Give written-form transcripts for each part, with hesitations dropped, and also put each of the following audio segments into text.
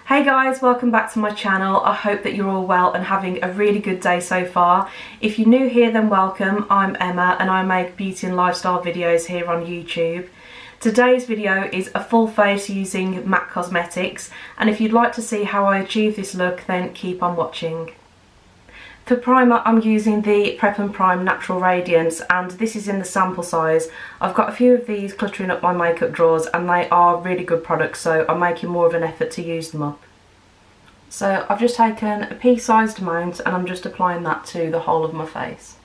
Hey guys, welcome back to my channel. I hope that you're all well and having a really good day so far. If you're new here, then welcome. I'm Emma and I make beauty and lifestyle videos here on YouTube. Today's video is a full face using MAC Cosmetics, and if you'd like to see how I achieve this look, then keep on watching. For primer, I'm using the Prep and Prime Natural Radiance, and this is in the sample size. I've got a few of these cluttering up my makeup drawers and they are really good products, so I'm making more of an effort to use them up. So I've just taken a pea-sized amount and I'm just applying that to the whole of my face.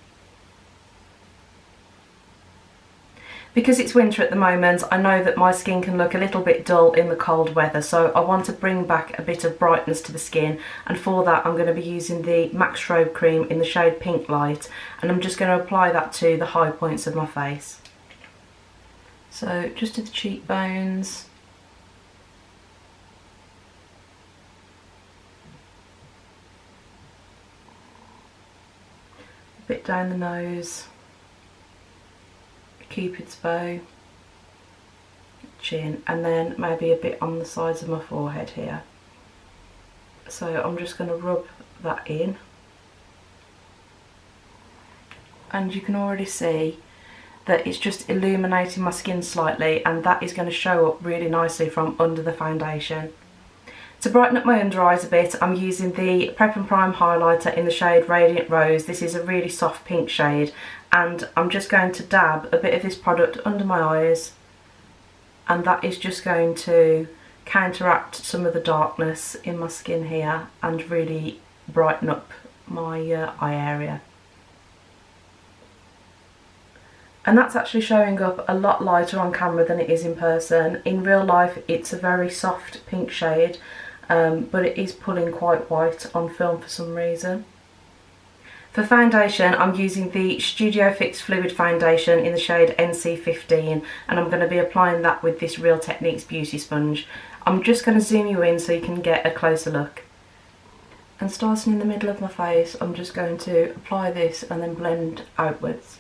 Because it's winter at the moment, I know that my skin can look a little bit dull in the cold weather, so I want to bring back a bit of brightness to the skin, and for that I'm going to be using the MAC Strobe cream in the shade Pinklite, and I'm just going to apply that to the high points of my face. So just to the cheekbones, a bit down the nose, Cupid's bow, chin, and then maybe a bit on the sides of my forehead here. So I'm just going to rub that in, and you can already see that it's just illuminating my skin slightly, and that is going to show up really nicely from under the foundation. To brighten up my under eyes a bit, I'm using the Prep and Prime highlighter in the shade Radiant Rose. This is a really soft pink shade, and I'm just going to dab a bit of this product under my eyes, and that is just going to counteract some of the darkness in my skin here and really brighten up my eye area. And that's actually showing up a lot lighter on camera than it is in person. In real life it's a very soft pink shade, but it is pulling quite white on film for some reason. For foundation, I'm using the Studio Fix Fluid Foundation in the shade NC15, and I'm going to be applying that with this Real Techniques beauty sponge. I'm just going to zoom you in so you can get a closer look. And starting in the middle of my face, I'm just going to apply this and then blend outwards.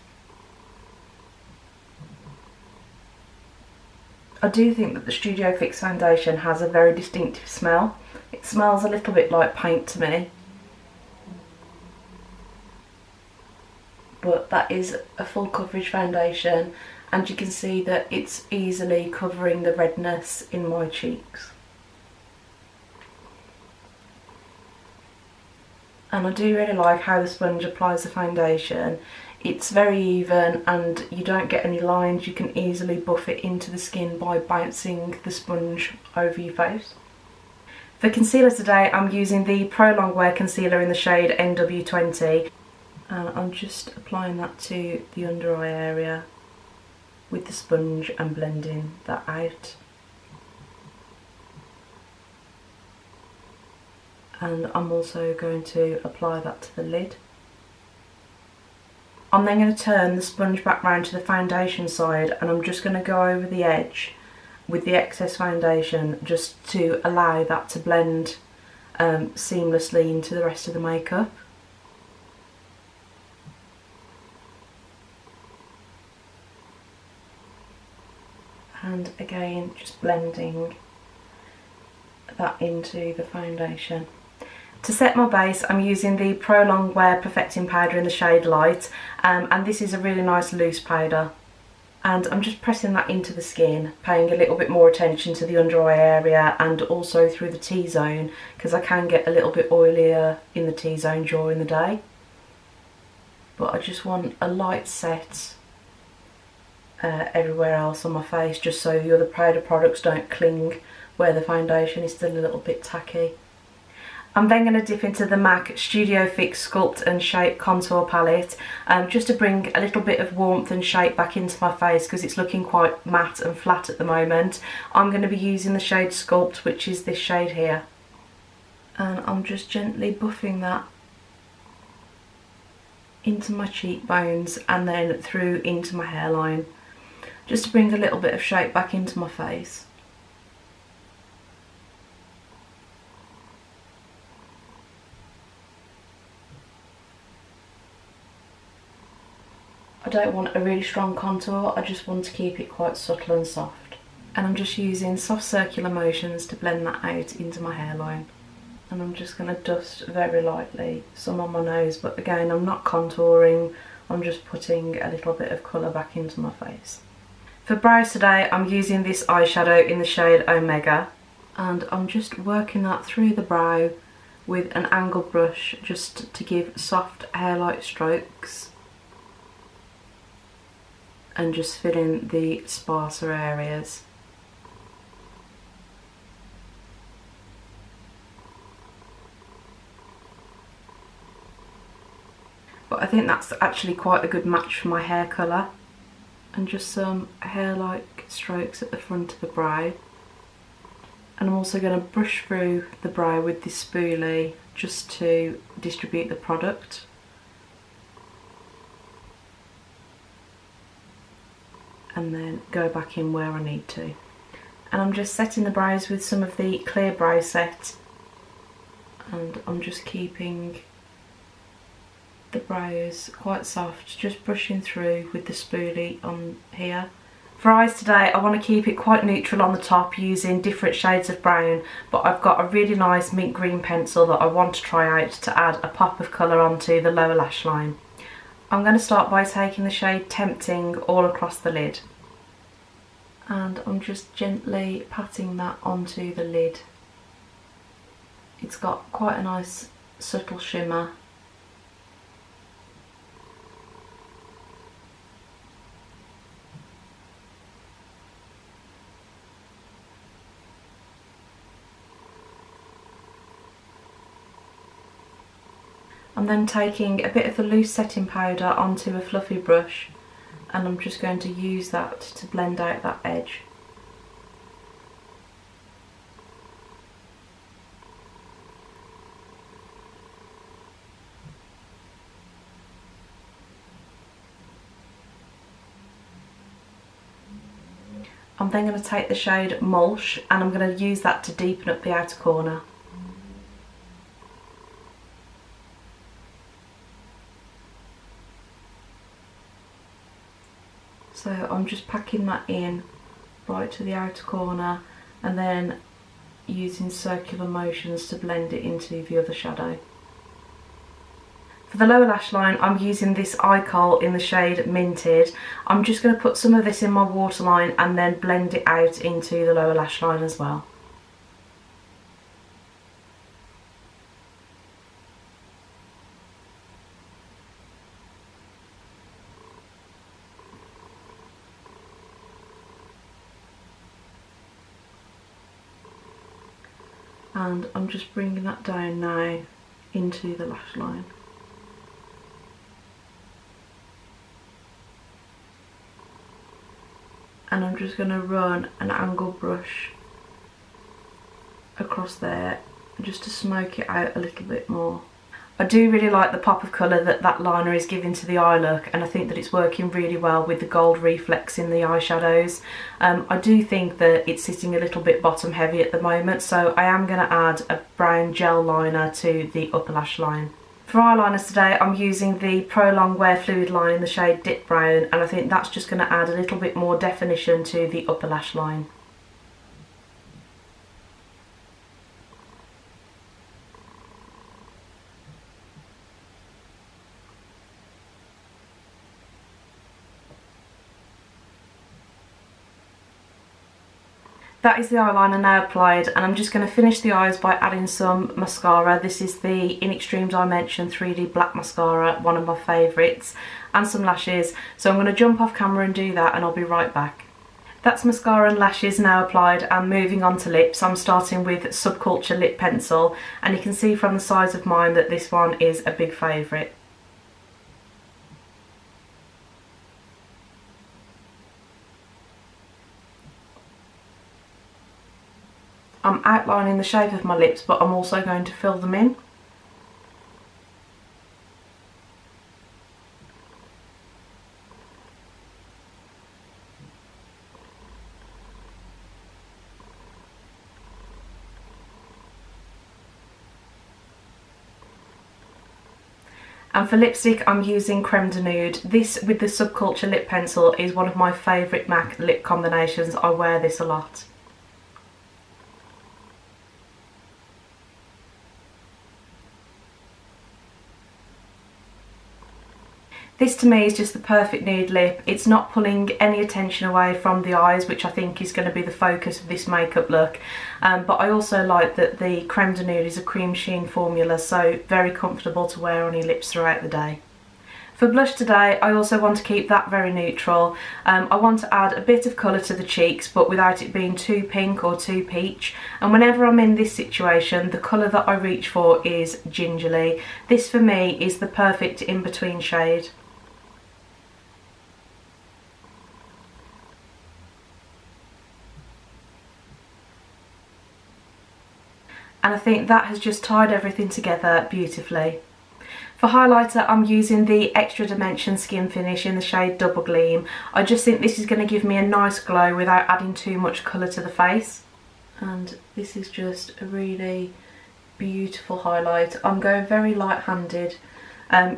I do think that the Studio Fix foundation has a very distinctive smell. It smells a little bit like paint to me. But that is a full coverage foundation, and you can see that it's easily covering the redness in my cheeks. And I do really like how the sponge applies the foundation. It's very even and you don't get any lines. You can easily buff it into the skin by bouncing the sponge over your face. For concealer today, I'm using the Pro Longwear concealer in the shade NW20. I'm just applying that to the under eye area with the sponge and blending that out. And I'm also going to apply that to the lid. I'm then going to turn the sponge back round to the foundation side, and I'm just going to go over the edge with the excess foundation just to allow that to blend seamlessly into the rest of the makeup. And again, just blending that into the foundation. To set my base, I'm using the Pro Longwear Perfecting Powder in the shade Light, and this is a really nice loose powder. And I'm just pressing that into the skin, paying a little bit more attention to the under eye area and also through the T-zone, because I can get a little bit oilier in the T-zone during the day. But I just want a light set everywhere else on my face, just so the other powder products don't cling where the foundation is still a little bit tacky. I'm then going to dip into the MAC Studio Fix Sculpt and Shape Contour Palette, just to bring a little bit of warmth and shape back into my face because it's looking quite matte and flat at the moment. I'm going to be using the shade Sculpt, which is this shade here. And I'm just gently buffing that into my cheekbones and then through into my hairline, just to bring a little bit of shape back into my face. I don't want a really strong contour, I just want to keep it quite subtle and soft. And I'm just using soft circular motions to blend that out into my hairline. And I'm just going to dust very lightly, some on my nose, but again I'm not contouring, I'm just putting a little bit of colour back into my face. For brows today I'm using this eyeshadow in the shade Omega, and I'm just working that through the brow with an angled brush just to give soft hair-like strokes and just fill in the sparser areas. But I think that's actually quite a good match for my hair colour. And just some hair-like strokes at the front of the brow. And I'm also going to brush through the brow with this spoolie just to distribute the product. And then go back in where I need to. And I'm just setting the brows with some of the clear brow set. And I'm just keeping the brows quite soft, just brushing through with the spoolie on here. For eyes today I want to keep it quite neutral on the top using different shades of brown, but I've got a really nice mint green pencil that I want to try out to add a pop of colour onto the lower lash line. I'm going to start by taking the shade Tempting all across the lid, and I'm just gently patting that onto the lid. It's got quite a nice subtle shimmer. I'm then taking a bit of the loose setting powder onto a fluffy brush, and I'm just going to use that to blend out that edge. I'm then going to take the shade Mulch and I'm going to use that to deepen up the outer corner. So I'm just packing that in right to the outer corner and then using circular motions to blend it into the other shadow. For the lower lash line I'm using this Kohl in the shade Minted. I'm just going to put some of this in my waterline and then blend it out into the lower lash line as well. And I'm just bringing that down now into the lash line. And I'm just going to run an angled brush across there just to smoke it out a little bit more. I do really like the pop of colour that that liner is giving to the eye look, and I think that it's working really well with the gold reflex in the eyeshadows. I do think that it's sitting a little bit bottom heavy at the moment, so I am going to add a brown gel liner to the upper lash line. For eyeliners today I'm using the Pro Longwear Fluidline in the shade Dipdown, and I think that's just going to add a little bit more definition to the upper lash line. That is the eyeliner now applied, and I'm just going to finish the eyes by adding some mascara. This is the In Extreme Dimension 3D Black Mascara, one of my favourites, and some lashes. So I'm going to jump off camera and do that, and I'll be right back. That's mascara and lashes now applied, and moving on to lips. I'm starting with Subculture Lip Pencil, and you can see from the size of mine that this one is a big favourite. I'm outlining the shape of my lips, but I'm also going to fill them in. And for lipstick, I'm using Creme de Nude. This with the Subculture lip pencil is one of my favourite MAC lip combinations. I wear this a lot. This to me is just the perfect nude lip. It's not pulling any attention away from the eyes, which I think is going to be the focus of this makeup look. But I also like that the Creme de Nude is a cream sheen formula, so very comfortable to wear on your lips throughout the day. For blush today, I also want to keep that very neutral. I want to add a bit of colour to the cheeks, but without it being too pink or too peach. And whenever I'm in this situation, the colour that I reach for is gingerly. This for me is the perfect in-between shade. And I think that has just tied everything together beautifully. For highlighter, I'm using the Extra Dimension Skin Finish in the shade Double Gleam. I just think this is going to give me a nice glow without adding too much colour to the face. And this is just a really beautiful highlight. I'm going very light-handed.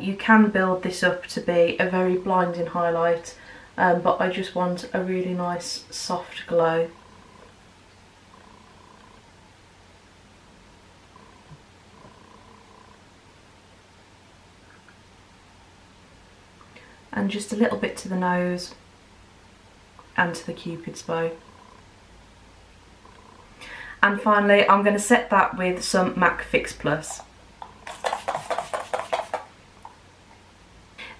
You can build this up to be a very blinding highlight, but I just want a really nice soft glow. And just a little bit to the nose and to the Cupid's bow. And finally, I'm going to set that with some MAC Fix Plus.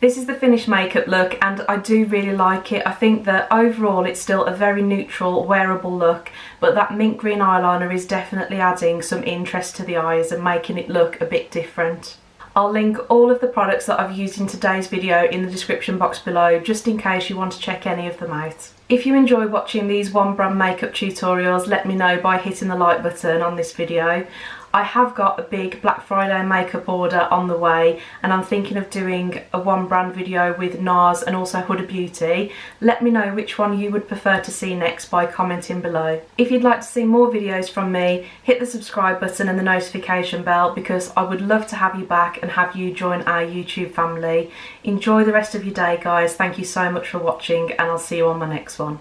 This is the finished makeup look and I do really like it. I think that overall it's still a very neutral, wearable look, but that mint green eyeliner is definitely adding some interest to the eyes and making it look a bit different. I'll link all of the products that I've used in today's video in the description box below, just in case you want to check any of them out. If you enjoy watching these one brand makeup tutorials, let me know by hitting the like button on this video. I have got a big Black Friday makeup order on the way and I'm thinking of doing a one brand video with NARS and also Huda Beauty. Let me know which one you would prefer to see next by commenting below. If you'd like to see more videos from me, hit the subscribe button and the notification bell because I would love to have you back and have you join our YouTube family. Enjoy the rest of your day guys, thank you so much for watching and I'll see you on my next one.